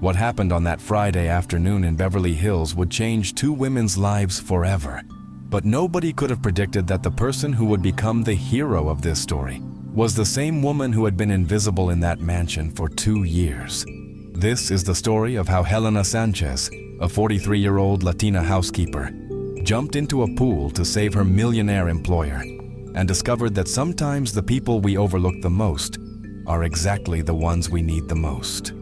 What happened on that Friday afternoon in Beverly Hills would change two women's lives forever. But nobody could have predicted that the person who would become the hero of this story was the same woman who had been invisible in that mansion for 2 years. This is the story of how Helena Sanchez, a 43-year-old Latina housekeeper, jumped into a pool to save her millionaire employer and discovered that sometimes the people we overlook the most are exactly the ones we need the most.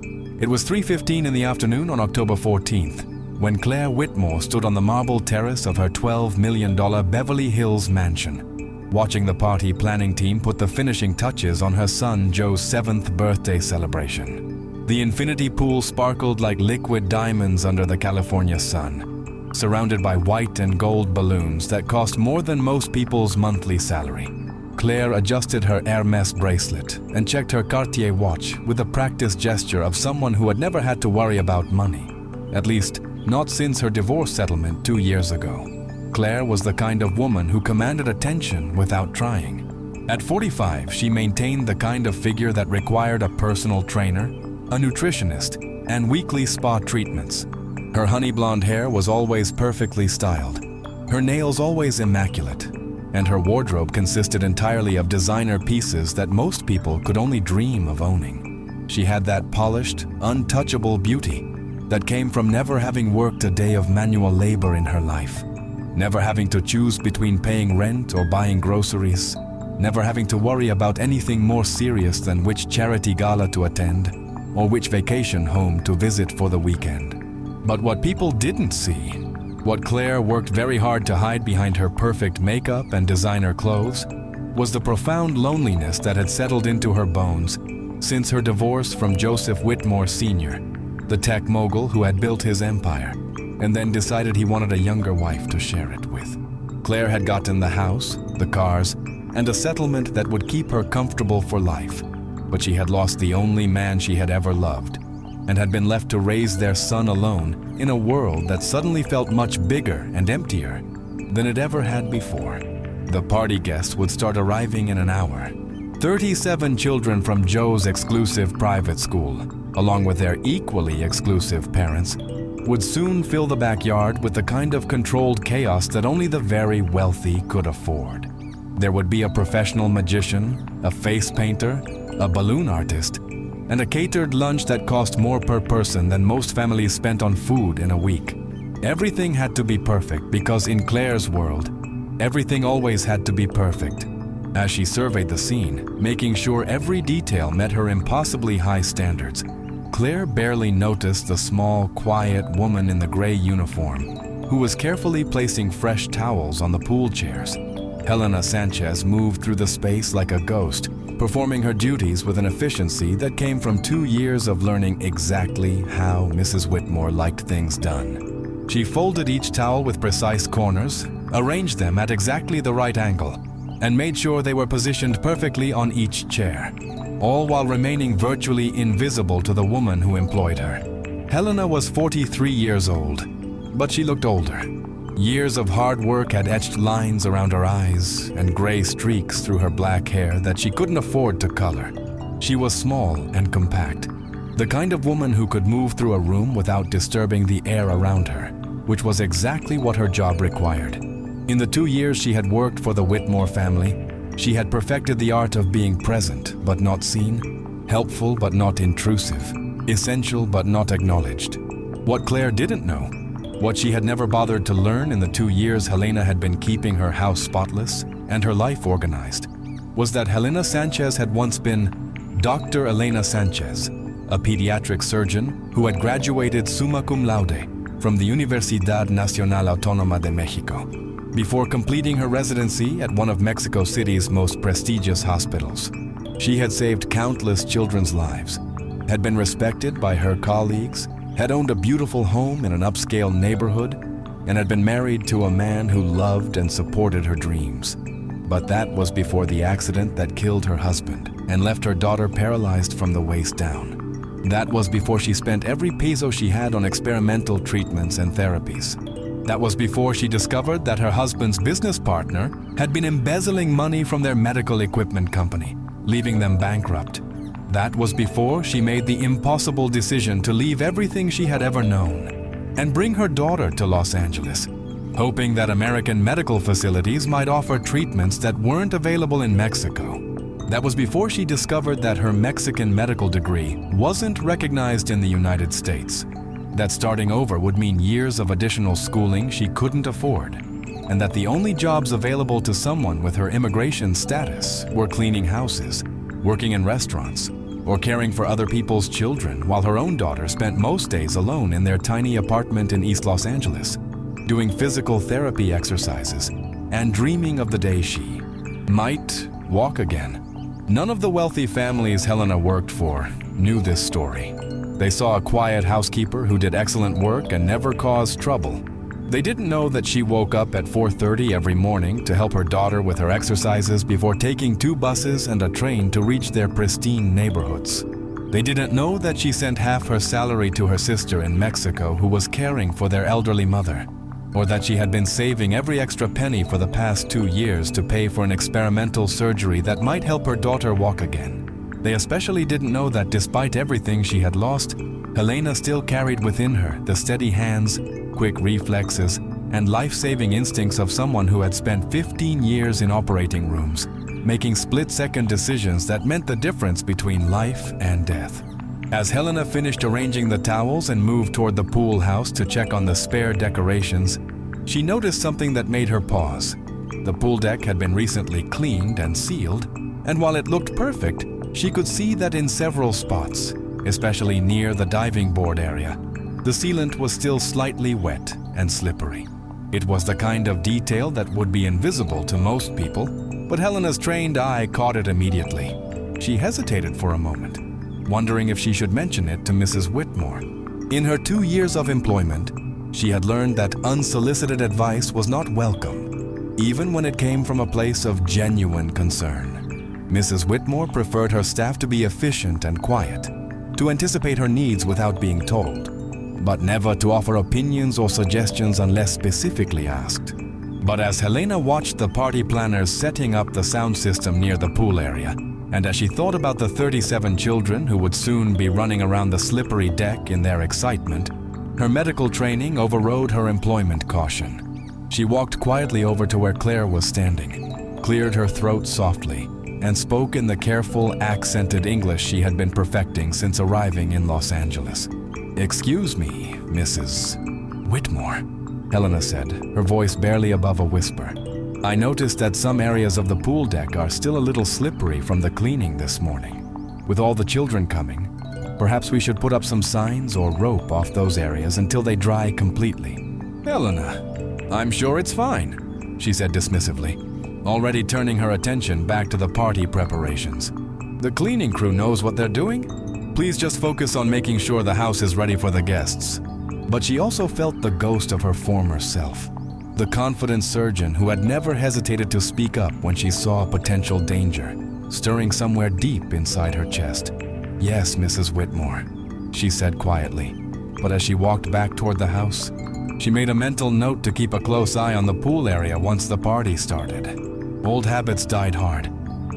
It was 3:15 in the afternoon on October 14th when Claire Whitmore stood on the marble terrace of her $12 million Beverly Hills mansion, watching the party planning team put the finishing touches on her son Joe's 7th birthday celebration. The infinity pool sparkled like liquid diamonds under the California sun, surrounded by white and gold balloons that cost more than most people's monthly salary. Claire adjusted her Hermes bracelet and checked her Cartier watch with a practiced gesture of someone who had never had to worry about money, at least not since her divorce settlement 2 years ago. Claire was the kind of woman who commanded attention without trying. At 45, she maintained the kind of figure that required a personal trainer, a nutritionist, and weekly spa treatments. Her honey blonde hair was always perfectly styled, her nails always immaculate, and her wardrobe consisted entirely of designer pieces that most people could only dream of owning. She had that polished, untouchable beauty that came from never having worked a day of manual labor in her life, never having to choose between paying rent or buying groceries, never having to worry about anything more serious than which charity gala to attend or which vacation home to visit for the weekend. But what people didn't see, what Claire worked very hard to hide behind her perfect makeup and designer clothes, was the profound loneliness that had settled into her bones since her divorce from Joseph Whitmore Sr., the tech mogul who had built his empire and then decided he wanted a younger wife to share it with. Claire had gotten the house, the cars, and a settlement that would keep her comfortable for life, but she had lost the only man she had ever loved and had been left to raise their son alone in a world that suddenly felt much bigger and emptier than it ever had before. The party guests would start arriving in an hour. 37 children from Joe's exclusive private school, along with their equally exclusive parents, would soon fill the backyard with the kind of controlled chaos that only the very wealthy could afford. There would be a professional magician, a face painter, a balloon artist, and a catered lunch that cost more per person than most families spent on food in a week. Everything had to be perfect because in Claire's world, everything always had to be perfect. As she surveyed the scene, making sure every detail met her impossibly high standards, Claire barely noticed the small, quiet woman in the gray uniform who was carefully placing fresh towels on the pool chairs. Helena Sanchez moved through the space like a ghost, performing her duties with an efficiency that came from 2 years of learning exactly how Mrs. Whitmore liked things done. She folded each towel with precise corners, arranged them at exactly the right angle, and made sure they were positioned perfectly on each chair, all while remaining virtually invisible to the woman who employed her. Helena was 43 years old, but she looked older. Years of hard work had etched lines around her eyes and gray streaks through her black hair that she couldn't afford to color. She was small and compact, the kind of woman who could move through a room without disturbing the air around her, which was exactly what her job required. In the 2 years she had worked for the Whitmore family, she had perfected the art of being present but not seen, helpful but not intrusive, essential but not acknowledged. What Claire didn't know, what she had never bothered to learn in the 2 years Helena had been keeping her house spotless and her life organized, was that Helena Sanchez had once been Dr. Elena Sanchez, a pediatric surgeon who had graduated summa cum laude from the Universidad Nacional Autónoma de Mexico, before completing her residency at one of Mexico City's most prestigious hospitals. She had saved countless children's lives, had been respected by her colleagues, had owned a beautiful home in an upscale neighborhood, and had been married to a man who loved and supported her dreams. But that was before the accident that killed her husband and left her daughter paralyzed from the waist down. That was before she spent every peso she had on experimental treatments and therapies. That was before she discovered that her husband's business partner had been embezzling money from their medical equipment company, leaving them bankrupt. That was before she made the impossible decision to leave everything she had ever known and bring her daughter to Los Angeles, hoping that American medical facilities might offer treatments that weren't available in Mexico. That was before she discovered that her Mexican medical degree wasn't recognized in the United States, that starting over would mean years of additional schooling she couldn't afford, and that the only jobs available to someone with her immigration status were cleaning houses, working in restaurants, or caring for other people's children, while her own daughter spent most days alone in their tiny apartment in East Los Angeles, doing physical therapy exercises and dreaming of the day she might walk again. None of the wealthy families Helena worked for knew this story. They saw a quiet housekeeper who did excellent work and never caused trouble. They didn't know that she woke up at 4:30 every morning to help her daughter with her exercises before taking 2 buses and a train to reach their pristine neighborhoods. They didn't know that she sent half her salary to her sister in Mexico who was caring for their elderly mother, or that she had been saving every extra penny for the past 2 years to pay for an experimental surgery that might help her daughter walk again. They especially didn't know that despite everything she had lost, Helena still carried within her the steady hands, quick reflexes, and life-saving instincts of someone who had spent 15 years in operating rooms, making split-second decisions that meant the difference between life and death. As Helena finished arranging the towels and moved toward the pool house to check on the spare decorations, she noticed something that made her pause. The pool deck had been recently cleaned and sealed, and while it looked perfect, she could see that in several spots, especially near the diving board area, the sealant was still slightly wet and slippery. It was the kind of detail that would be invisible to most people, but Helena's trained eye caught it immediately. She hesitated for a moment, wondering if she should mention it to Mrs. Whitmore. In her 2 years of employment, she had learned that unsolicited advice was not welcome, even when it came from a place of genuine concern. Mrs. Whitmore preferred her staff to be efficient and quiet, to anticipate her needs without being told, but never to offer opinions or suggestions unless specifically asked. But as Helena watched the party planners setting up the sound system near the pool area, and as she thought about the 37 children who would soon be running around the slippery deck in their excitement, her medical training overrode her employment caution. She walked quietly over to where Claire was standing, cleared her throat softly, and spoke in the careful, accented English she had been perfecting since arriving in Los Angeles. "Excuse me, Mrs. Whitmore," Helena said, her voice barely above a whisper. "I noticed that some areas of the pool deck are still a little slippery from the cleaning this morning. With all the children coming, perhaps we should put up some signs or rope off those areas until they dry completely." "Helena, I'm sure it's fine," she said dismissively, already turning her attention back to the party preparations. "The cleaning crew knows what they're doing. Please just focus on making sure the house is ready for the guests." But she also felt the ghost of her former self, the confident surgeon who had never hesitated to speak up when she saw potential danger, stirring somewhere deep inside her chest. "Yes, Mrs. Whitmore," she said quietly, but as she walked back toward the house, she made a mental note to keep a close eye on the pool area once the party started. Old habits died hard,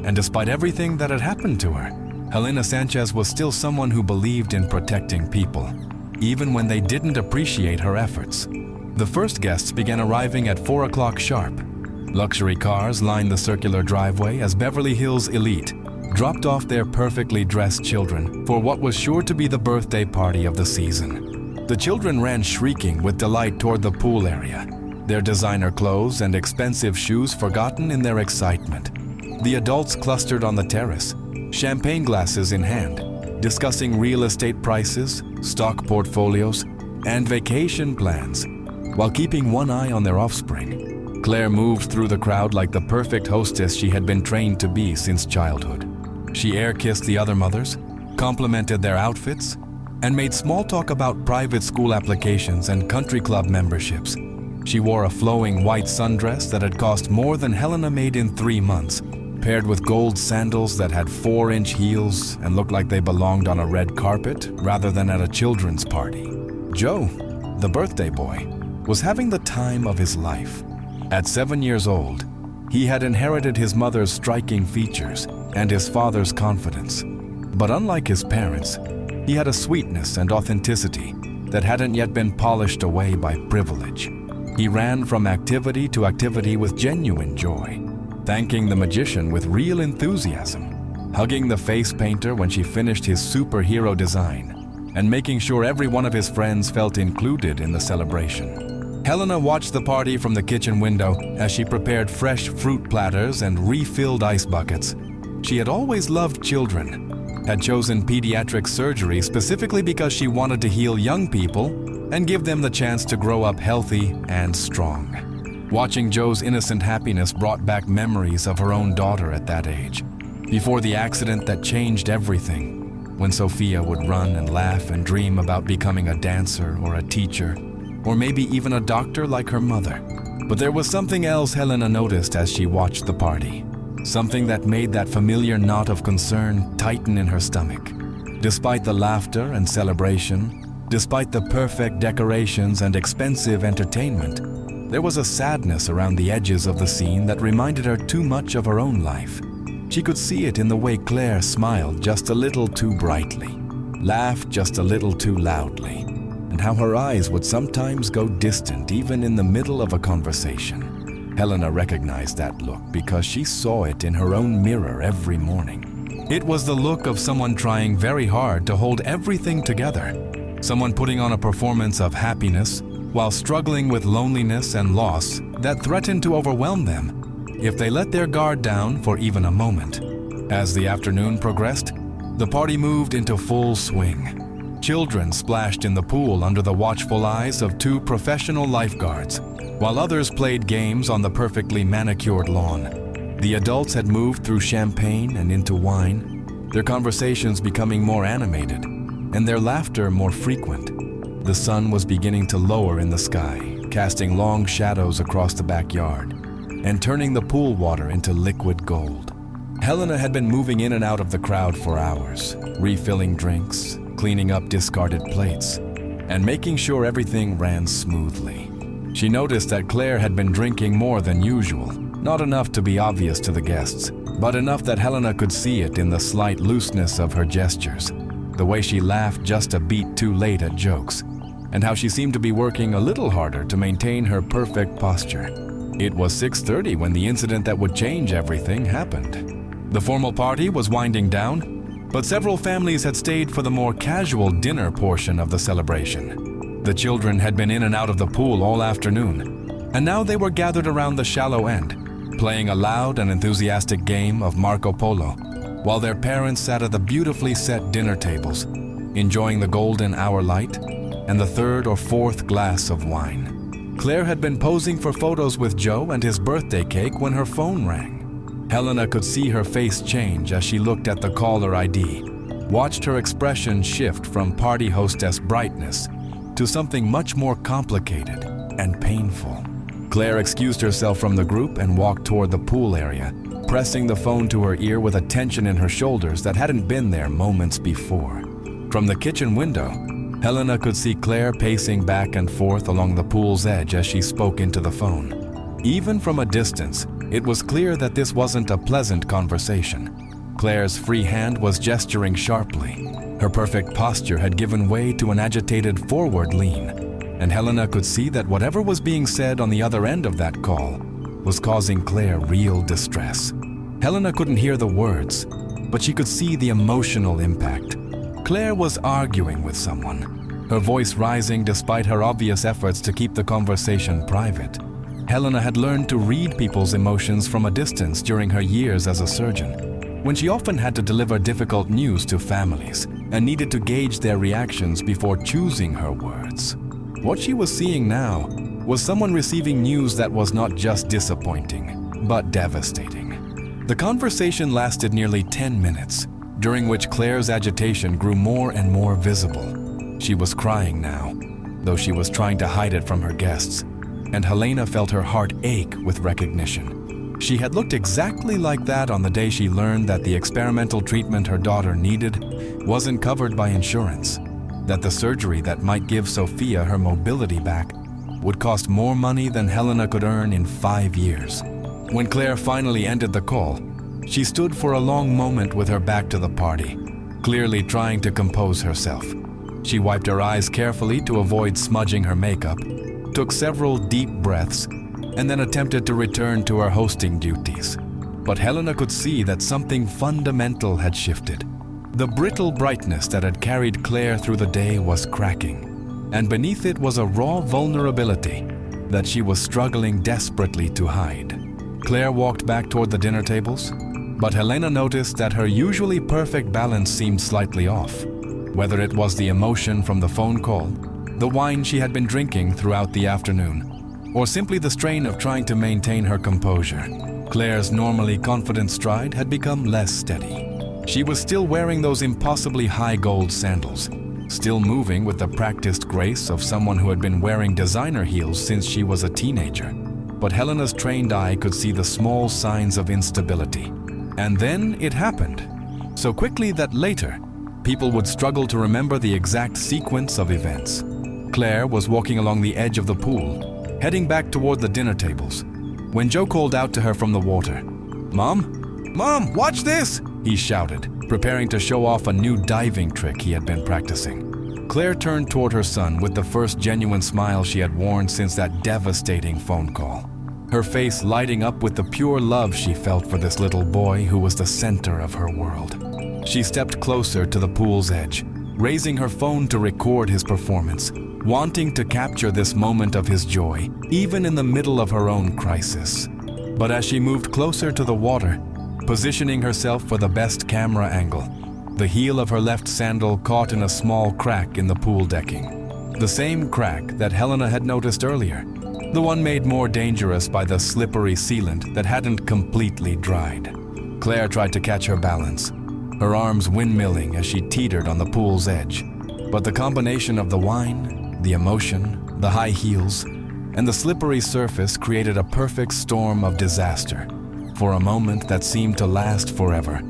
and despite everything that had happened to her, Helena Sanchez was still someone who believed in protecting people, even when they didn't appreciate her efforts. The first guests began arriving at 4 o'clock sharp. Luxury cars lined the circular driveway as Beverly Hills elite dropped off their perfectly dressed children for what was sure to be the birthday party of the season. The children ran shrieking with delight toward the pool area, their designer clothes and expensive shoes forgotten in their excitement. The adults clustered on the terrace, champagne glasses in hand, discussing real estate prices, stock portfolios, and vacation plans, while keeping one eye on their offspring. Claire moved through the crowd like the perfect hostess she had been trained to be since childhood. She air-kissed the other mothers, complimented their outfits, and made small talk about private school applications and country club memberships. She wore a flowing white sundress that had cost more than Helena made in 3 months, paired with gold sandals that had 4-inch heels and looked like they belonged on a red carpet rather than at a children's party. Joe, the birthday boy, was having the time of his life. At 7 years old, he had inherited his mother's striking features and his father's confidence. But unlike his parents, he had a sweetness and authenticity that hadn't yet been polished away by privilege. He ran from activity to activity with genuine joy, thanking the magician with real enthusiasm, hugging the face painter when she finished his superhero design, and making sure every one of his friends felt included in the celebration. Helena watched the party from the kitchen window as she prepared fresh fruit platters and refilled ice buckets. She had always loved children, had chosen pediatric surgery specifically because she wanted to heal young people and give them the chance to grow up healthy and strong. Watching Joe's innocent happiness brought back memories of her own daughter at that age, before the accident that changed everything, when Sophia would run and laugh and dream about becoming a dancer or a teacher, or maybe even a doctor like her mother. But there was something else Helena noticed as she watched the party. Something that made that familiar knot of concern tighten in her stomach. Despite the laughter and celebration, despite the perfect decorations and expensive entertainment, there was a sadness around the edges of the scene that reminded her too much of her own life. She could see it in the way Claire smiled just a little too brightly, laughed just a little too loudly, and how her eyes would sometimes go distant even in the middle of a conversation. Helena recognized that look because she saw it in her own mirror every morning. It was the look of someone trying very hard to hold everything together, someone putting on a performance of happiness while struggling with loneliness and loss that threatened to overwhelm them if they let their guard down for even a moment. As the afternoon progressed, the party moved into full swing. Children splashed in the pool under the watchful eyes of 2 professional lifeguards, while others played games on the perfectly manicured lawn. The adults had moved through champagne and into wine, their conversations becoming more animated, and their laughter more frequent. The sun was beginning to lower in the sky, casting long shadows across the backyard, and turning the pool water into liquid gold. Helena had been moving in and out of the crowd for hours, refilling drinks, cleaning up discarded plates, and making sure everything ran smoothly. She noticed that Claire had been drinking more than usual, not enough to be obvious to the guests, but enough that Helena could see it in the slight looseness of her gestures, the way she laughed just a beat too late at jokes, and how she seemed to be working a little harder to maintain her perfect posture. It was 6:30 when the incident that would change everything happened. The formal party was winding down, but several families had stayed for the more casual dinner portion of the celebration. The children had been in and out of the pool all afternoon, and now they were gathered around the shallow end, playing a loud and enthusiastic game of Marco Polo, while their parents sat at the beautifully set dinner tables, enjoying the golden hour light and the 3rd or 4th glass of wine. Claire had been posing for photos with Joe and his birthday cake when her phone rang. Helena could see her face change as she looked at the caller ID, watched her expression shift from party hostess brightness to something much more complicated and painful. Claire excused herself from the group and walked toward the pool area, pressing the phone to her ear with a tension in her shoulders that hadn't been there moments before. From the kitchen window, Helena could see Claire pacing back and forth along the pool's edge as she spoke into the phone. Even from a distance, it was clear that this wasn't a pleasant conversation. Claire's free hand was gesturing sharply. Her perfect posture had given way to an agitated forward lean, and Helena could see that whatever was being said on the other end of that call was causing Claire real distress. Helena couldn't hear the words, but she could see the emotional impact. Claire was arguing with someone, her voice rising despite her obvious efforts to keep the conversation private. Helena had learned to read people's emotions from a distance during her years as a surgeon, when she often had to deliver difficult news to families and needed to gauge their reactions before choosing her words. What she was seeing now was someone receiving news that was not just disappointing, but devastating. The conversation lasted nearly 10 minutes, during which Claire's agitation grew more and more visible. She was crying now, though she was trying to hide it from her guests, and Helena felt her heart ache with recognition. She had looked exactly like that on the day she learned that the experimental treatment her daughter needed wasn't covered by insurance, that the surgery that might give Sophia her mobility back would cost more money than Helena could earn in 5 years. When Claire finally ended the call, she stood for a long moment with her back to the party, clearly trying to compose herself. She wiped her eyes carefully to avoid smudging her makeup, took several deep breaths, and then attempted to return to her hosting duties. But Helena could see that something fundamental had shifted. The brittle brightness that had carried Claire through the day was cracking, and beneath it was a raw vulnerability that she was struggling desperately to hide. Claire walked back toward the dinner tables, but Helena noticed that her usually perfect balance seemed slightly off. Whether it was the emotion from the phone call, the wine she had been drinking throughout the afternoon, or simply the strain of trying to maintain her composure, Claire's normally confident stride had become less steady. She was still wearing those impossibly high gold sandals, still moving with the practiced grace of someone who had been wearing designer heels since she was a teenager. But Helena's trained eye could see the small signs of instability. And then it happened, so quickly that later, people would struggle to remember the exact sequence of events. Claire was walking along the edge of the pool, heading back toward the dinner tables, when Joe called out to her from the water. "Mom? Mom, watch this!" he shouted, preparing to show off a new diving trick he had been practicing. Claire turned toward her son with the first genuine smile she had worn since that devastating phone call, her face lighting up with the pure love she felt for this little boy who was the center of her world. She stepped closer to the pool's edge, raising her phone to record his performance, wanting to capture this moment of his joy, even in the middle of her own crisis. But as she moved closer to the water, positioning herself for the best camera angle, the heel of her left sandal caught in a small crack in the pool decking. The same crack that Helena had noticed earlier, the one made more dangerous by the slippery sealant that hadn't completely dried. Claire tried to catch her balance, her arms windmilling as she teetered on the pool's edge. But the combination of the wine, the emotion, the high heels, and the slippery surface created a perfect storm of disaster. For a moment that seemed to last forever,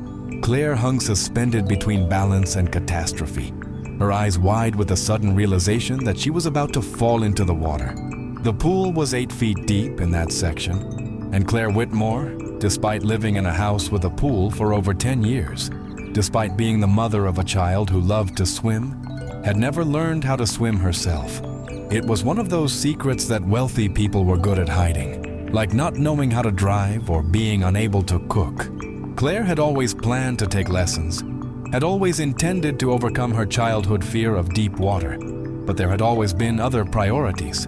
Claire hung suspended between balance and catastrophe, her eyes wide with the sudden realization that she was about to fall into the water. The pool was 8 feet deep in that section, and Claire Whitmore, despite living in a house with a pool for over 10 years, despite being the mother of a child who loved to swim, had never learned how to swim herself. It was one of those secrets that wealthy people were good at hiding, like not knowing how to drive or being unable to cook. Claire had always planned to take lessons, had always intended to overcome her childhood fear of deep water, but there had always been other priorities,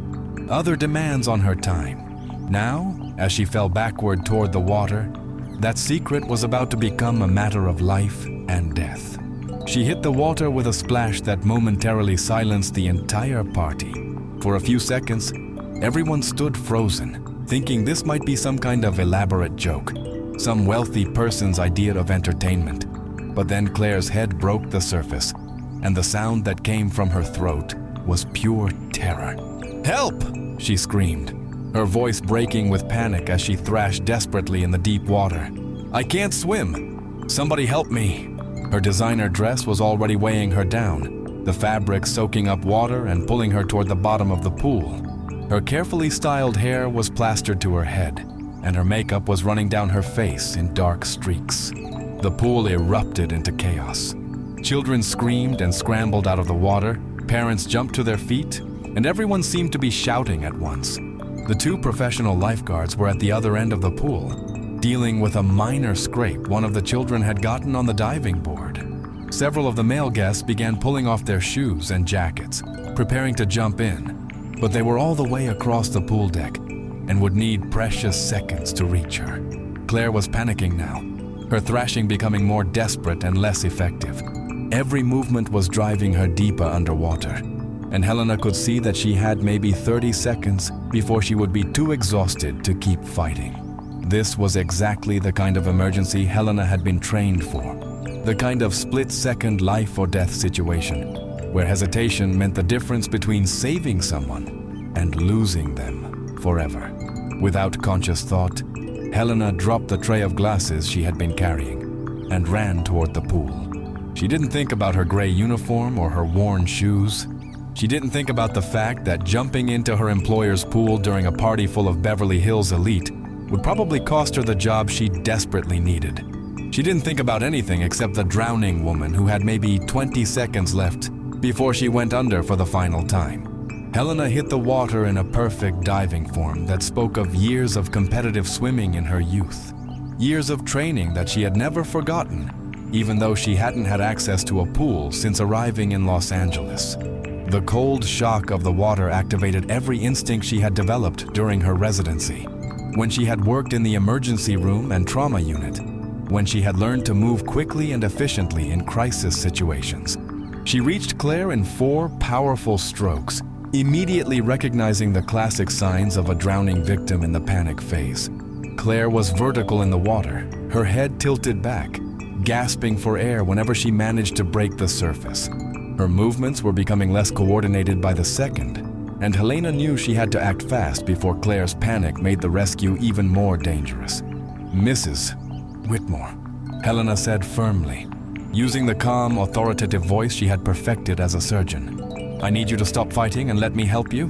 other demands on her time. Now, as she fell backward toward the water, that secret was about to become a matter of life and death. She hit the water with a splash that momentarily silenced the entire party. For a few seconds, everyone stood frozen, thinking this might be some kind of elaborate joke, some wealthy person's idea of entertainment. But then Claire's head broke the surface, and the sound that came from her throat was pure terror. "Help!" she screamed, her voice breaking with panic as she thrashed desperately in the deep water. "I can't swim! Somebody help me!" Her designer dress was already weighing her down, the fabric soaking up water and pulling her toward the bottom of the pool. Her carefully styled hair was plastered to her head, and her makeup was running down her face in dark streaks. The pool erupted into chaos. Children screamed and scrambled out of the water, parents jumped to their feet, and everyone seemed to be shouting at once. The 2 professional lifeguards were at the other end of the pool, dealing with a minor scrape one of the children had gotten on the diving board. Several of the male guests began pulling off their shoes and jackets, preparing to jump in, but they were all the way across the pool deck and would need precious seconds to reach her. Claire was panicking now, her thrashing becoming more desperate and less effective. Every movement was driving her deeper underwater, and Helena could see that she had maybe 30 seconds before she would be too exhausted to keep fighting. This was exactly the kind of emergency Helena had been trained for, the kind of split-second life or death situation, where hesitation meant the difference between saving someone and losing them forever. Without conscious thought, Helena dropped the tray of glasses she had been carrying and ran toward the pool. She didn't think about her gray uniform or her worn shoes. She didn't think about the fact that jumping into her employer's pool during a party full of Beverly Hills elite would probably cost her the job she desperately needed. She didn't think about anything except the drowning woman who had maybe 20 seconds left before she went under for the final time. Helena hit the water in a perfect diving form that spoke of years of competitive swimming in her youth. Years of training that she had never forgotten, even though she hadn't had access to a pool since arriving in Los Angeles. The cold shock of the water activated every instinct she had developed during her residency, when she had worked in the emergency room and trauma unit, when she had learned to move quickly and efficiently in crisis situations. She reached Claire in 4 powerful strokes, immediately recognizing the classic signs of a drowning victim in the panic phase. Claire was vertical in the water, her head tilted back, gasping for air whenever she managed to break the surface. Her movements were becoming less coordinated by the second, and Helena knew she had to act fast before Claire's panic made the rescue even more dangerous. "Mrs. Whitmore," Helena said firmly, using the calm, authoritative voice she had perfected as a surgeon. "I need you to stop fighting and let me help you.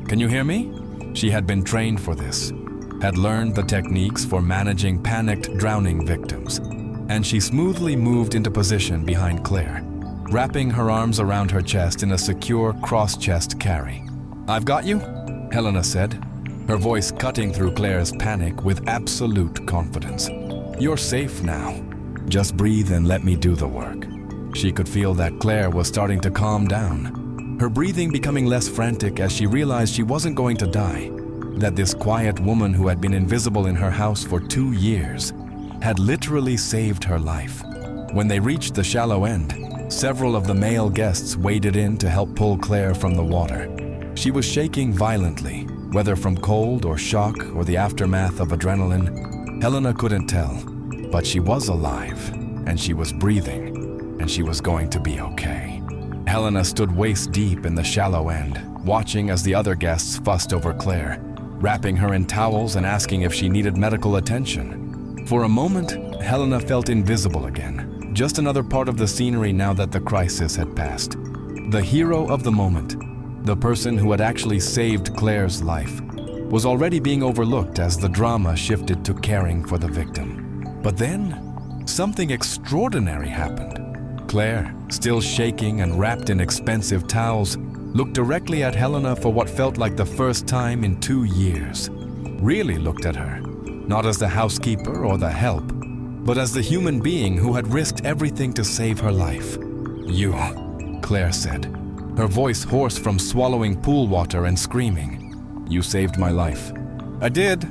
Can you hear me?" She had been trained for this, had learned the techniques for managing panicked drowning victims, and she smoothly moved into position behind Claire, wrapping her arms around her chest in a secure cross-chest carry. "I've got you," Helena said, her voice cutting through Claire's panic with absolute confidence. "You're safe now. Just breathe and let me do the work." She could feel that Claire was starting to calm down, her breathing becoming less frantic as she realized she wasn't going to die, that this quiet woman who had been invisible in her house for 2 years had literally saved her life. When they reached the shallow end, several of the male guests waded in to help pull Claire from the water. She was shaking violently, whether from cold or shock or the aftermath of adrenaline. Helena couldn't tell, but she was alive, and she was breathing, and she was going to be okay. Helena stood waist deep in the shallow end, watching as the other guests fussed over Claire, wrapping her in towels and asking if she needed medical attention. For a moment, Helena felt invisible again, just another part of the scenery now that the crisis had passed. The hero of the moment, the person who had actually saved Claire's life, was already being overlooked as the drama shifted to caring for the victim. But then, something extraordinary happened. Claire, still shaking and wrapped in expensive towels, looked directly at Helena for what felt like the first time in 2 years. Really looked at her, not as the housekeeper or the help, but as the human being who had risked everything to save her life. "You," Claire said, her voice hoarse from swallowing pool water and screaming. "You saved my life." "I did."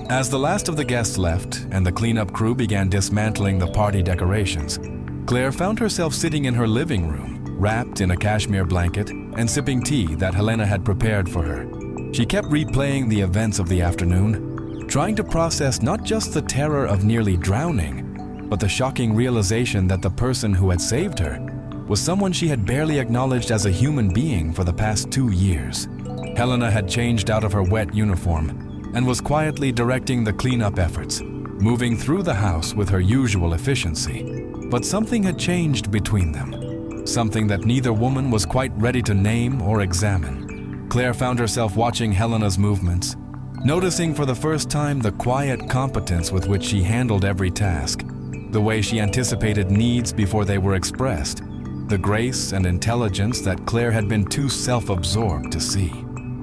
As the last of the guests left and the cleanup crew began dismantling the party decorations, Claire found herself sitting in her living room, wrapped in a cashmere blanket and sipping tea that Helena had prepared for her. She kept replaying the events of the afternoon, trying to process not just the terror of nearly drowning, but the shocking realization that the person who had saved her was someone she had barely acknowledged as a human being for the past 2 years. Helena had changed out of her wet uniform and was quietly directing the cleanup efforts, moving through the house with her usual efficiency. But something had changed between them, something that neither woman was quite ready to name or examine. Claire found herself watching Helena's movements, noticing for the first time the quiet competence with which she handled every task, the way she anticipated needs before they were expressed, the grace and intelligence that Claire had been too self-absorbed to see.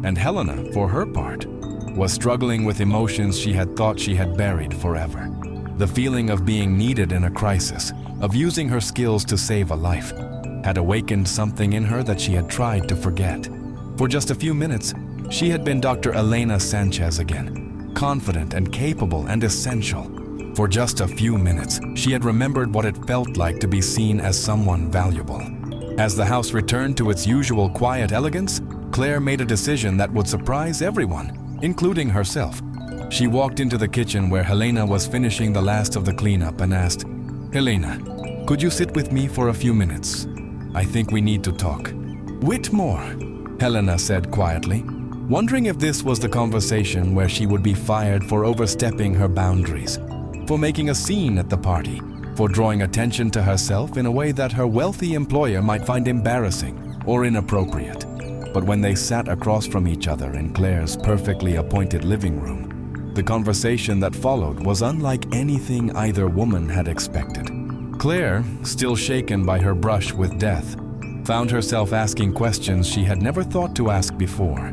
And Helena, for her part, was struggling with emotions she had thought she had buried forever. The feeling of being needed in a crisis, of using her skills to save a life, had awakened something in her that she had tried to forget. For just a few minutes, she had been Dr. Elena Sanchez again, confident and capable and essential. For just a few minutes, she had remembered what it felt like to be seen as someone valuable. As the house returned to its usual quiet elegance, Claire made a decision that would surprise everyone, including herself. She walked into the kitchen where Helena was finishing the last of the cleanup and asked, "Helena, could you sit with me for a few minutes? I think we need to talk." "Whitmore," Helena said quietly, wondering if this was the conversation where she would be fired for overstepping her boundaries, for making a scene at the party, for drawing attention to herself in a way that her wealthy employer might find embarrassing or inappropriate. But when they sat across from each other in Claire's perfectly appointed living room, The conversation that followed was unlike anything either woman had expected. Claire, still shaken by her brush with death, found herself asking questions she had never thought to ask before.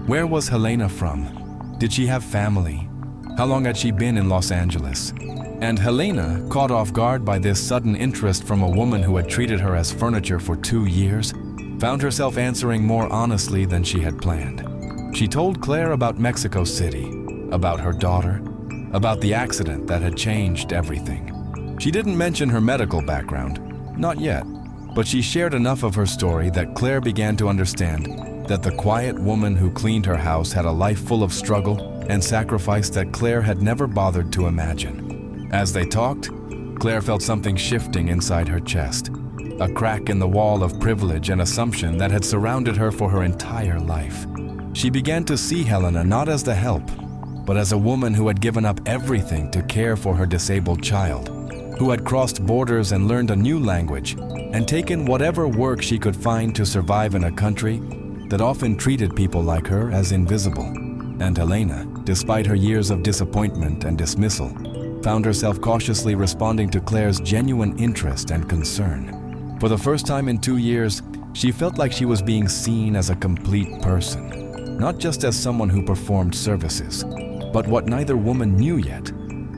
Where was Helena from? Did she have family? How long had she been in Los Angeles? And Helena, caught off guard by this sudden interest from a woman who had treated her as furniture for 2 years, found herself answering more honestly than she had planned. She told Claire about Mexico City, about her daughter, about the accident that had changed everything. She didn't mention her medical background, not yet, but she shared enough of her story that Claire began to understand that the quiet woman who cleaned her house had a life full of struggle and sacrifice that Claire had never bothered to imagine. As they talked, Claire felt something shifting inside her chest, a crack in the wall of privilege and assumption that had surrounded her for her entire life. She began to see Helena not as the help, but as a woman who had given up everything to care for her disabled child, who had crossed borders and learned a new language, and taken whatever work she could find to survive in a country that often treated people like her as invisible. And Helena, despite her years of disappointment and dismissal, found herself cautiously responding to Claire's genuine interest and concern. For the first time in 2 years, she felt like she was being seen as a complete person, not just as someone who performed services. But what neither woman knew yet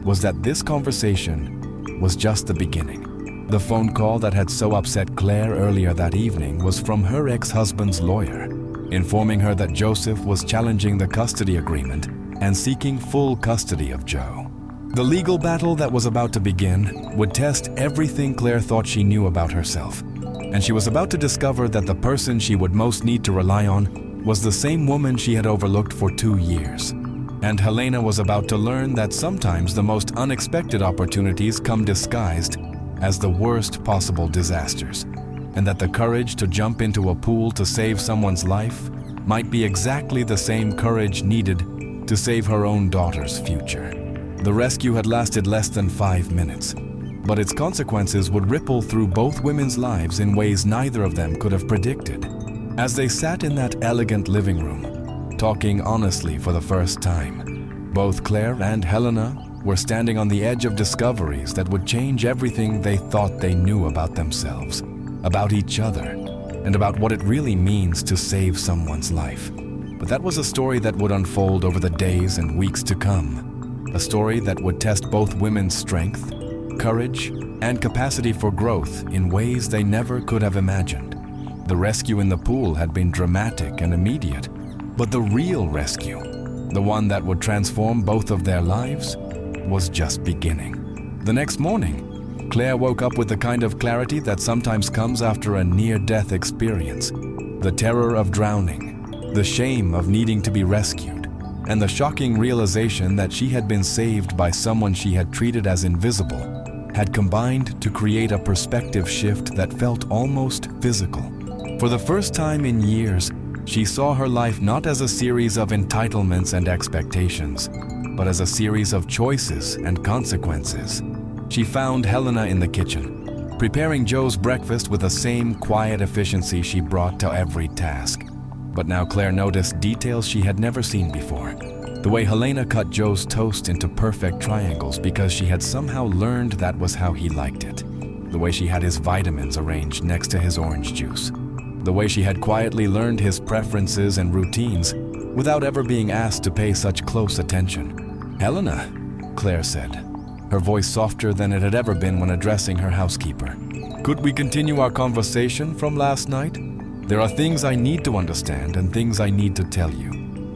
was that this conversation was just the beginning. The phone call that had so upset Claire earlier that evening was from her ex-husband's lawyer, informing her that Joseph was challenging the custody agreement and seeking full custody of Joe. The legal battle that was about to begin would test everything Claire thought she knew about herself, and she was about to discover that the person she would most need to rely on was the same woman she had overlooked for 2 years. And Helena was about to learn that sometimes the most unexpected opportunities come disguised as the worst possible disasters, and that the courage to jump into a pool to save someone's life might be exactly the same courage needed to save her own daughter's future. The rescue had lasted less than 5 minutes, but its consequences would ripple through both women's lives in ways neither of them could have predicted. As they sat in that elegant living room, talking honestly for the first time, both Claire and Helena were standing on the edge of discoveries that would change everything they thought they knew about themselves, about each other, and about what it really means to save someone's life. But that was a story that would unfold over the days and weeks to come, a story that would test both women's strength, courage, and capacity for growth in ways they never could have imagined. The rescue in the pool had been dramatic and immediate, but the real rescue, the one that would transform both of their lives, was just beginning. The next morning, Claire woke up with the kind of clarity that sometimes comes after a near-death experience. The terror of drowning, the shame of needing to be rescued, and the shocking realization that she had been saved by someone she had treated as invisible had combined to create a perspective shift that felt almost physical. For the first time in years, she saw her life not as a series of entitlements and expectations, but as a series of choices and consequences. She found Helena in the kitchen, preparing Joe's breakfast with the same quiet efficiency she brought to every task. But now Claire noticed details she had never seen before. The way Helena cut Joe's toast into perfect triangles because she had somehow learned that was how he liked it. The way she had his vitamins arranged next to his orange juice. The way she had quietly learned his preferences and routines without ever being asked to pay such close attention. "Helena," Claire said, her voice softer than it had ever been when addressing her housekeeper. "Could we continue our conversation from last night? There are things I need to understand and things I need to tell you."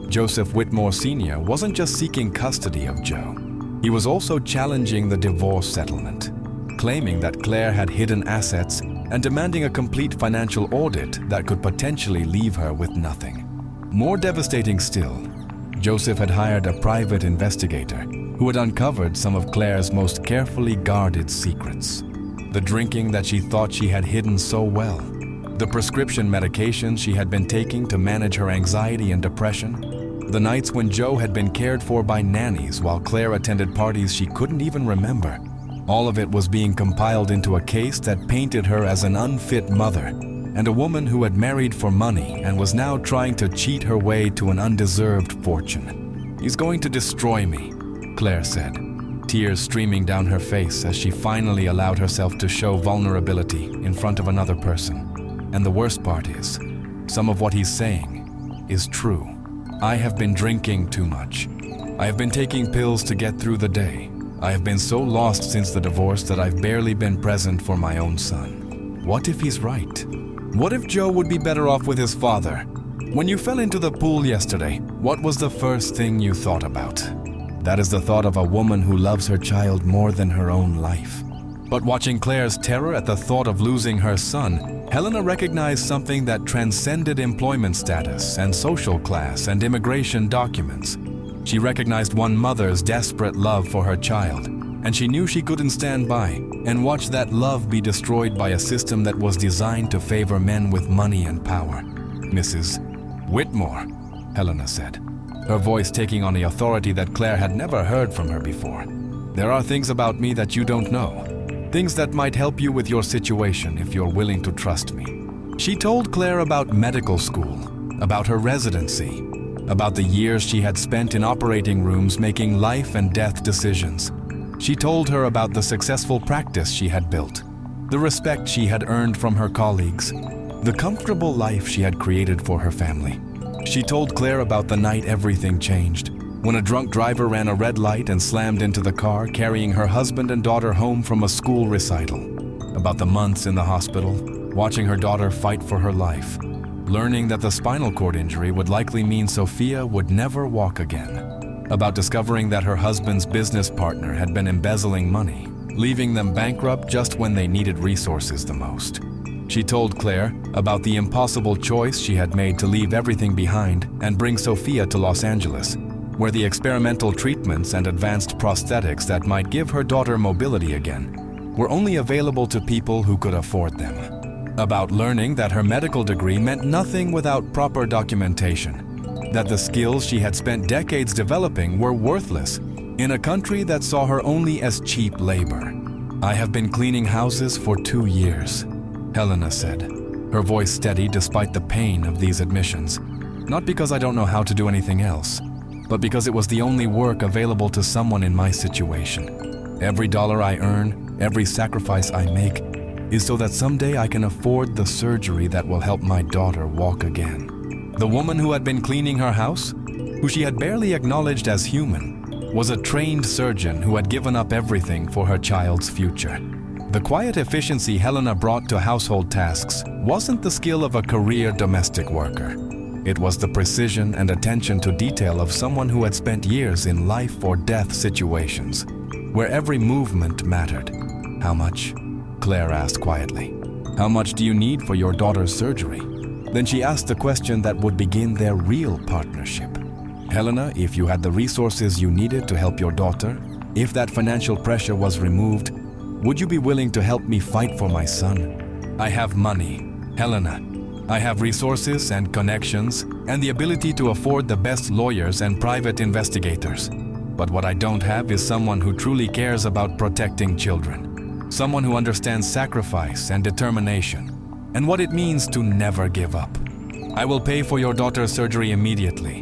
Joseph Whitmore Sr. wasn't just seeking custody of Joe. He was also challenging the divorce settlement, claiming that Claire had hidden assets and demanding a complete financial audit that could potentially leave her with nothing. More devastating still, Joseph had hired a private investigator who had uncovered some of Claire's most carefully guarded secrets. The drinking that she thought she had hidden so well, the prescription medications she had been taking to manage her anxiety and depression, the nights when Joe had been cared for by nannies while Claire attended parties she couldn't even remember. All of it was being compiled into a case that painted her as an unfit mother and a woman who had married for money and was now trying to cheat her way to an undeserved fortune. "He's going to destroy me," Claire said, tears streaming down her face as she finally allowed herself to show vulnerability in front of another person. And the worst part is, some of what he's saying is true. I have been drinking too much. I have been taking pills to get through the day. I have been so lost since the divorce that I've barely been present for my own son. What if he's right? What if Joe would be better off with his father? When you fell into the pool yesterday, what was the first thing you thought about? That is the thought of a woman who loves her child more than her own life. But watching Claire's terror at the thought of losing her son, Helena recognized something that transcended employment status and social class and immigration documents. She recognized one mother's desperate love for her child, and she knew she couldn't stand by and watch that love be destroyed by a system that was designed to favor men with money and power. Mrs. Whitmore, Helena said, her voice taking on the authority that Claire had never heard from her before. There are things about me that you don't know. Things that might help you with your situation if you're willing to trust me. She told Claire about medical school, about her residency, about the years she had spent in operating rooms making life and death decisions. She told her about the successful practice she had built, the respect she had earned from her colleagues, the comfortable life she had created for her family. She told Claire about the night everything changed, when a drunk driver ran a red light and slammed into the car, carrying her husband and daughter home from a school recital. About the months in the hospital, watching her daughter fight for her life, learning that the spinal cord injury would likely mean Sophia would never walk again. About discovering that her husband's business partner had been embezzling money, leaving them bankrupt just when they needed resources the most. She told Claire about the impossible choice she had made to leave everything behind and bring Sophia to Los Angeles, where the experimental treatments and advanced prosthetics that might give her daughter mobility again were only available to people who could afford them. About learning that her medical degree meant nothing without proper documentation, that the skills she had spent decades developing were worthless in a country that saw her only as cheap labor. I have been cleaning houses for 2 years, Helena said, her voice steady despite the pain of these admissions. Not because I don't know how to do anything else, but because it was the only work available to someone in my situation. Every dollar I earn, every sacrifice I make, is so that someday I can afford the surgery that will help my daughter walk again. The woman who had been cleaning her house, who she had barely acknowledged as human, was a trained surgeon who had given up everything for her child's future. The quiet efficiency Helena brought to household tasks wasn't the skill of a career domestic worker. It was the precision and attention to detail of someone who had spent years in life or death situations, where every movement mattered. How much? Claire asked quietly. How much do you need for your daughter's surgery? Then she asked the question that would begin their real partnership. Helena, if you had the resources you needed to help your daughter, if that financial pressure was removed, would you be willing to help me fight for my son? I have money, Helena. I have resources and connections and the ability to afford the best lawyers and private investigators. But what I don't have is someone who truly cares about protecting children. Someone who understands sacrifice and determination and what it means to never give up. I will pay for your daughter's surgery immediately,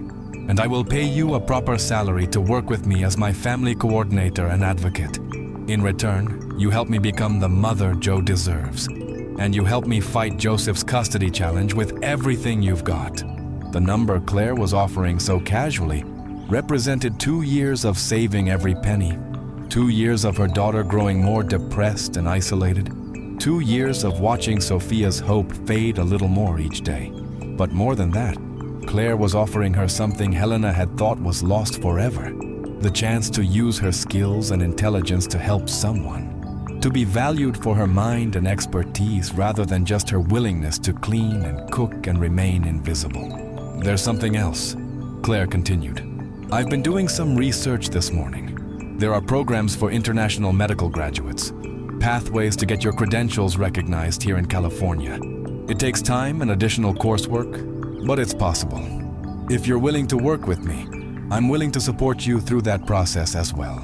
and I will pay you a proper salary to work with me as my family coordinator and advocate. In return, you help me become the mother Joe deserves. And you help me fight Joseph's custody challenge with everything you've got. The number Claire was offering so casually represented 2 years of saving every penny, 2 years of her daughter growing more depressed and isolated, 2 years of watching Sophia's hope fade a little more each day. But more than that, Claire was offering her something Helena had thought was lost forever, the chance to use her skills and intelligence to help someone. To be valued for her mind and expertise rather than just her willingness to clean and cook and remain invisible. There's something else, Claire continued. I've been doing some research this morning. There are programs for international medical graduates, pathways to get your credentials recognized here in California. It takes time and additional coursework, but it's possible. If you're willing to work with me, I'm willing to support you through that process as well.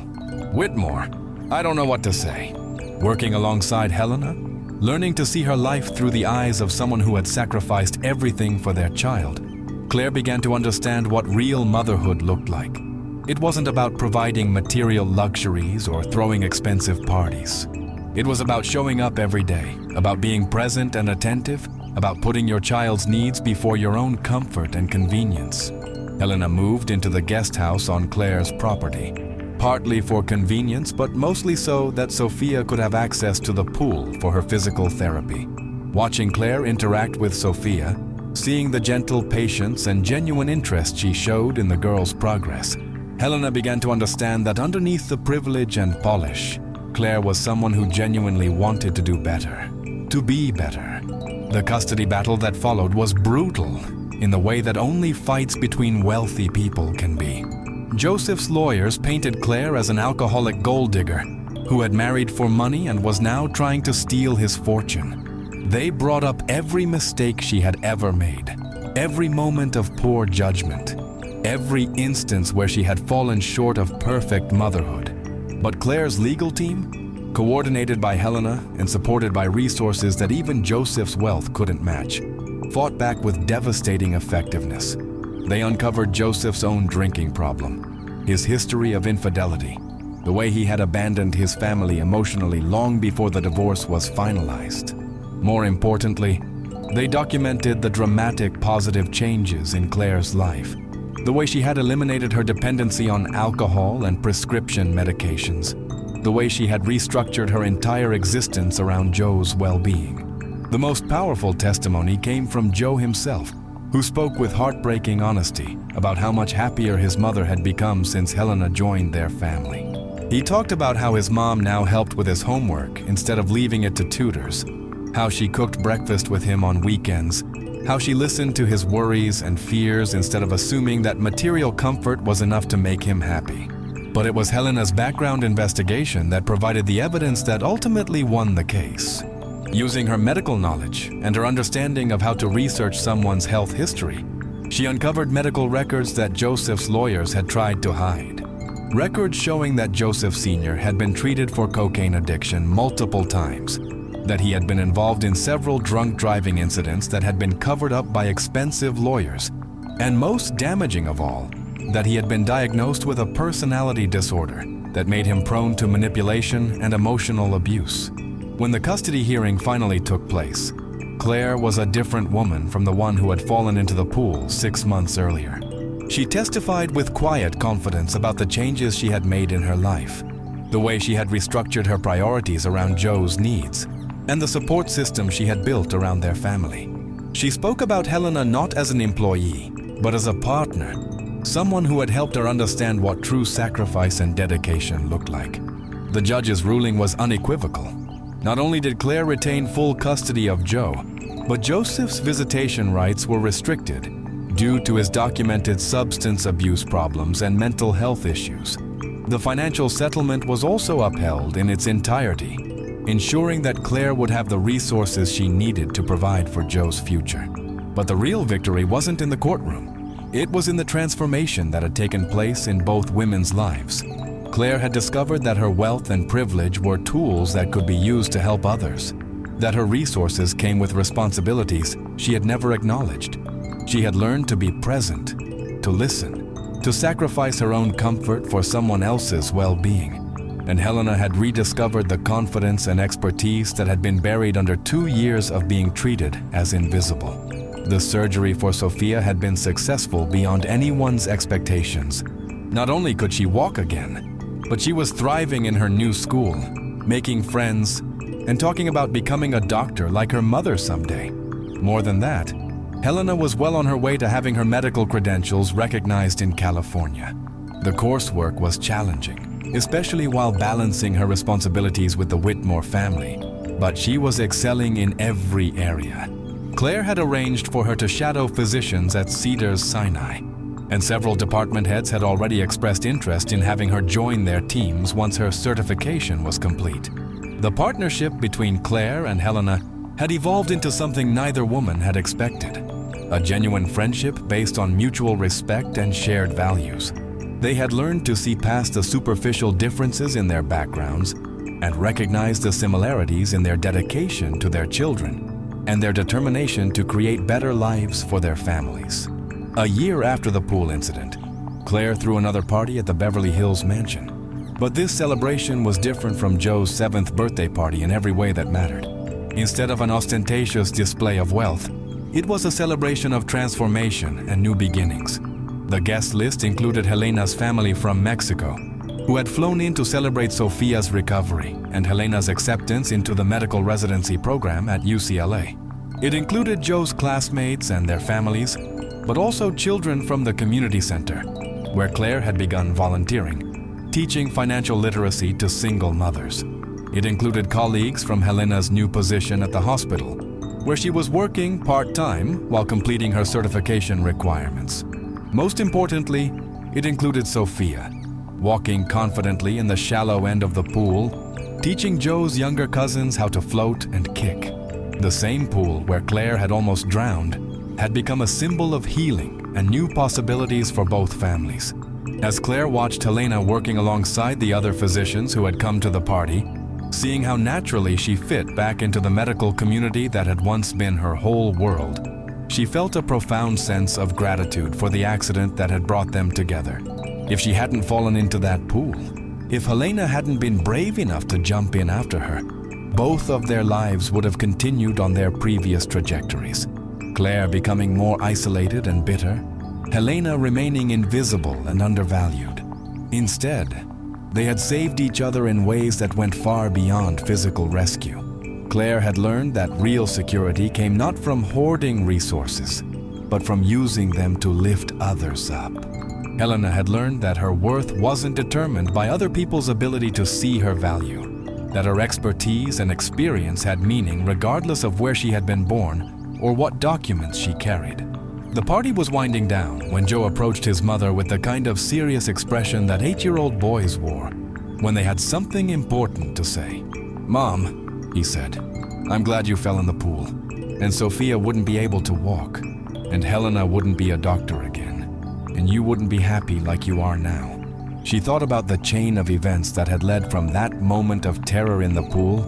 Whitmore, I don't know what to say. Working alongside Helena, learning to see her life through the eyes of someone who had sacrificed everything for their child, Claire began to understand what real motherhood looked like. It wasn't about providing material luxuries or throwing expensive parties. It was about showing up every day, about being present and attentive, about putting your child's needs before your own comfort and convenience. Helena moved into the guest house on Claire's property, partly for convenience, but mostly so that Sophia could have access to the pool for her physical therapy. Watching Claire interact with Sophia, seeing the gentle patience and genuine interest she showed in the girl's progress, Helena began to understand that underneath the privilege and polish, Claire was someone who genuinely wanted to do better, to be better. The custody battle that followed was brutal in the way that only fights between wealthy people can be. Joseph's lawyers painted Claire as an alcoholic gold digger who had married for money and was now trying to steal his fortune. They brought up every mistake she had ever made, every moment of poor judgment, every instance where she had fallen short of perfect motherhood. But Claire's legal team, coordinated by Helena and supported by resources that even Joseph's wealth couldn't match, fought back with devastating effectiveness. They uncovered Joseph's own drinking problem, his history of infidelity, the way he had abandoned his family emotionally long before the divorce was finalized. More importantly, they documented the dramatic positive changes in Claire's life, the way she had eliminated her dependency on alcohol and prescription medications, the way she had restructured her entire existence around Joe's well-being. The most powerful testimony came from Joe himself, who spoke with heartbreaking honesty about how much happier his mother had become since Helena joined their family. He talked about how his mom now helped with his homework instead of leaving it to tutors, how she cooked breakfast with him on weekends, how she listened to his worries and fears instead of assuming that material comfort was enough to make him happy. But it was Helena's background investigation that provided the evidence that ultimately won the case. Using her medical knowledge and her understanding of how to research someone's health history, she uncovered medical records that Joseph's lawyers had tried to hide. Records showing that Joseph Sr. had been treated for cocaine addiction multiple times, that he had been involved in several drunk driving incidents that had been covered up by expensive lawyers, and most damaging of all, that he had been diagnosed with a personality disorder that made him prone to manipulation and emotional abuse. When the custody hearing finally took place, Claire was a different woman from the one who had fallen into the pool 6 months earlier. She testified with quiet confidence about the changes she had made in her life, the way she had restructured her priorities around Joe's needs, and the support system she had built around their family. She spoke about Helena not as an employee, but as a partner, someone who had helped her understand what true sacrifice and dedication looked like. The judge's ruling was unequivocal. Not only did Claire retain full custody of Joe, but Joseph's visitation rights were restricted due to his documented substance abuse problems and mental health issues. The financial settlement was also upheld in its entirety, ensuring that Claire would have the resources she needed to provide for Joe's future. But the real victory wasn't in the courtroom. It was in the transformation that had taken place in both women's lives. Claire had discovered that her wealth and privilege were tools that could be used to help others, that her resources came with responsibilities she had never acknowledged. She had learned to be present, to listen, to sacrifice her own comfort for someone else's well-being. And Helena had rediscovered the confidence and expertise that had been buried under 2 years of being treated as invisible. The surgery for Sophia had been successful beyond anyone's expectations. Not only could she walk again, but she was thriving in her new school, making friends, and talking about becoming a doctor like her mother someday. More than that, Helena was well on her way to having her medical credentials recognized in California. The coursework was challenging, especially while balancing her responsibilities with the Whitmore family, but she was excelling in every area. Claire had arranged for her to shadow physicians at Cedars-Sinai, and several department heads had already expressed interest in having her join their teams once her certification was complete. The partnership between Claire and Helena had evolved into something neither woman had expected, a genuine friendship based on mutual respect and shared values. They had learned to see past the superficial differences in their backgrounds and recognize the similarities in their dedication to their children and their determination to create better lives for their families. A year after the pool incident, Claire threw another party at the Beverly Hills mansion. But this celebration was different from Joe's 7th birthday party in every way that mattered. Instead of an ostentatious display of wealth, it was a celebration of transformation and new beginnings. The guest list included Helena's family from Mexico, who had flown in to celebrate Sofia's recovery and Helena's acceptance into the medical residency program at UCLA. It included Joe's classmates and their families, but also children from the community center, where Claire had begun volunteering, teaching financial literacy to single mothers. It included colleagues from Helena's new position at the hospital, where she was working part-time while completing her certification requirements. Most importantly, it included Sofia, walking confidently in the shallow end of the pool, teaching Joe's younger cousins how to float and kick. The same pool where Claire had almost drowned had become a symbol of healing and new possibilities for both families. As Claire watched Helena working alongside the other physicians who had come to the party, seeing how naturally she fit back into the medical community that had once been her whole world, she felt a profound sense of gratitude for the accident that had brought them together. If she hadn't fallen into that pool, if Helena hadn't been brave enough to jump in after her, both of their lives would have continued on their previous trajectories. Claire becoming more isolated and bitter, Helena remaining invisible and undervalued. Instead, they had saved each other in ways that went far beyond physical rescue. Claire had learned that real security came not from hoarding resources, but from using them to lift others up. Helena had learned that her worth wasn't determined by other people's ability to see her value, that her expertise and experience had meaning regardless of where she had been born or what documents she carried. The party was winding down when Joe approached his mother with the kind of serious expression that 8-year-old boys wore when they had something important to say. "Mom," he said, "I'm glad you fell in the pool, and Sofia wouldn't be able to walk, and Helena wouldn't be a doctor again, and you wouldn't be happy like you are now." She thought about the chain of events that had led from that moment of terror in the pool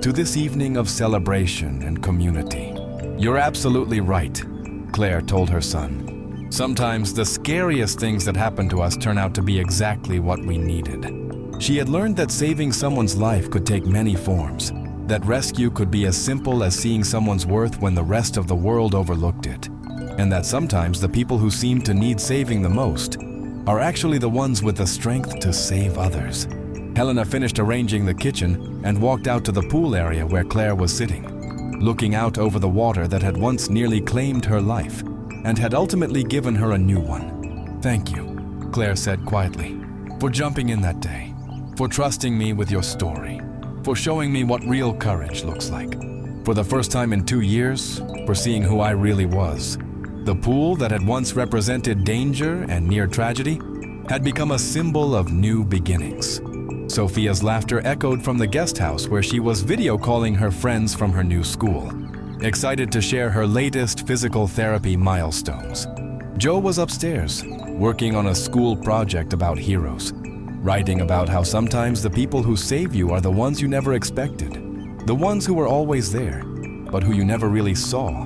to this evening of celebration and community. "You're absolutely right," Claire told her son. "Sometimes the scariest things that happen to us turn out to be exactly what we needed." She had learned that saving someone's life could take many forms, that rescue could be as simple as seeing someone's worth when the rest of the world overlooked it, and that sometimes the people who seem to need saving the most are actually the ones with the strength to save others. Helena finished arranging the kitchen and walked out to the pool area where Claire was sitting, looking out over the water that had once nearly claimed her life and had ultimately given her a new one. "Thank you," Claire said quietly, "for jumping in that day, for trusting me with your story, for showing me what real courage looks like. For the first time in 2 years, for seeing who I really was." The pool that had once represented danger and near tragedy had become a symbol of new beginnings. Sofia's laughter echoed from the guest house where she was video calling her friends from her new school, excited to share her latest physical therapy milestones. Joe was upstairs, working on a school project about heroes, writing about how sometimes the people who save you are the ones you never expected, the ones who were always there, but who you never really saw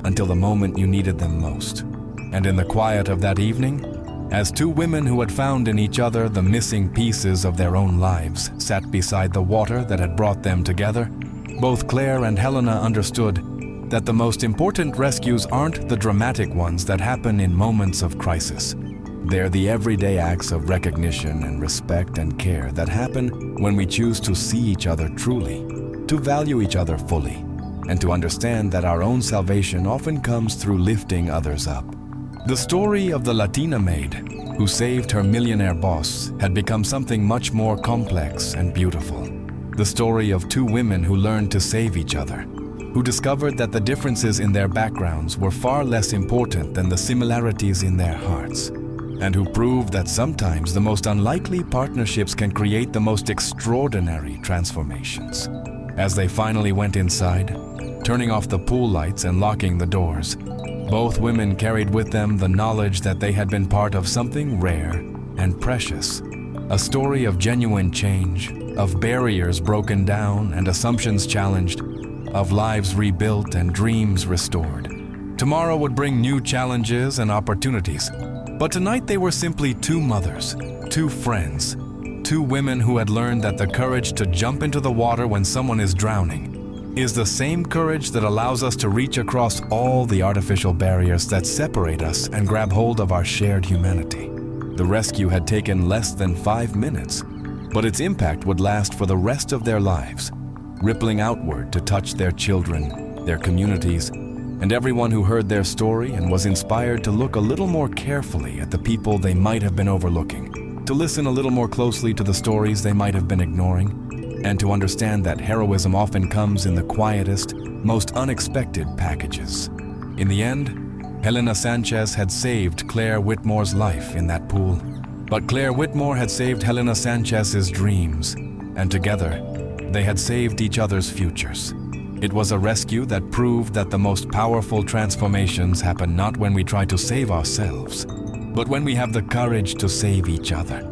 until the moment you needed them most. And in the quiet of that evening, as two women who had found in each other the missing pieces of their own lives sat beside the water that had brought them together, both Claire and Helena understood that the most important rescues aren't the dramatic ones that happen in moments of crisis. They're the everyday acts of recognition and respect and care that happen when we choose to see each other truly, to value each other fully, and to understand that our own salvation often comes through lifting others up. The story of the Latina maid who saved her millionaire boss had become something much more complex and beautiful. The story of two women who learned to save each other, who discovered that the differences in their backgrounds were far less important than the similarities in their hearts, and who proved that sometimes the most unlikely partnerships can create the most extraordinary transformations. As they finally went inside, turning off the pool lights and locking the doors, both women carried with them the knowledge that they had been part of something rare and precious, a story of genuine change, of barriers broken down and assumptions challenged, of lives rebuilt and dreams restored. Tomorrow would bring new challenges and opportunities, But tonight they were simply two mothers, two friends, two women who had learned that the courage to jump into the water when someone is drowning is the same courage that allows us to reach across all the artificial barriers that separate us and grab hold of our shared humanity. The rescue had taken less than 5 minutes, but its impact would last for the rest of their lives, rippling outward to touch their children, their communities, and everyone who heard their story and was inspired to look a little more carefully at the people they might have been overlooking, to listen a little more closely to the stories they might have been ignoring, and to understand that heroism often comes in the quietest, most unexpected packages. In the end, Helena Sanchez had saved Claire Whitmore's life in that pool. But Claire Whitmore had saved Helena Sanchez's dreams, and together, they had saved each other's futures. It was a rescue that proved that the most powerful transformations happen not when we try to save ourselves, but when we have the courage to save each other.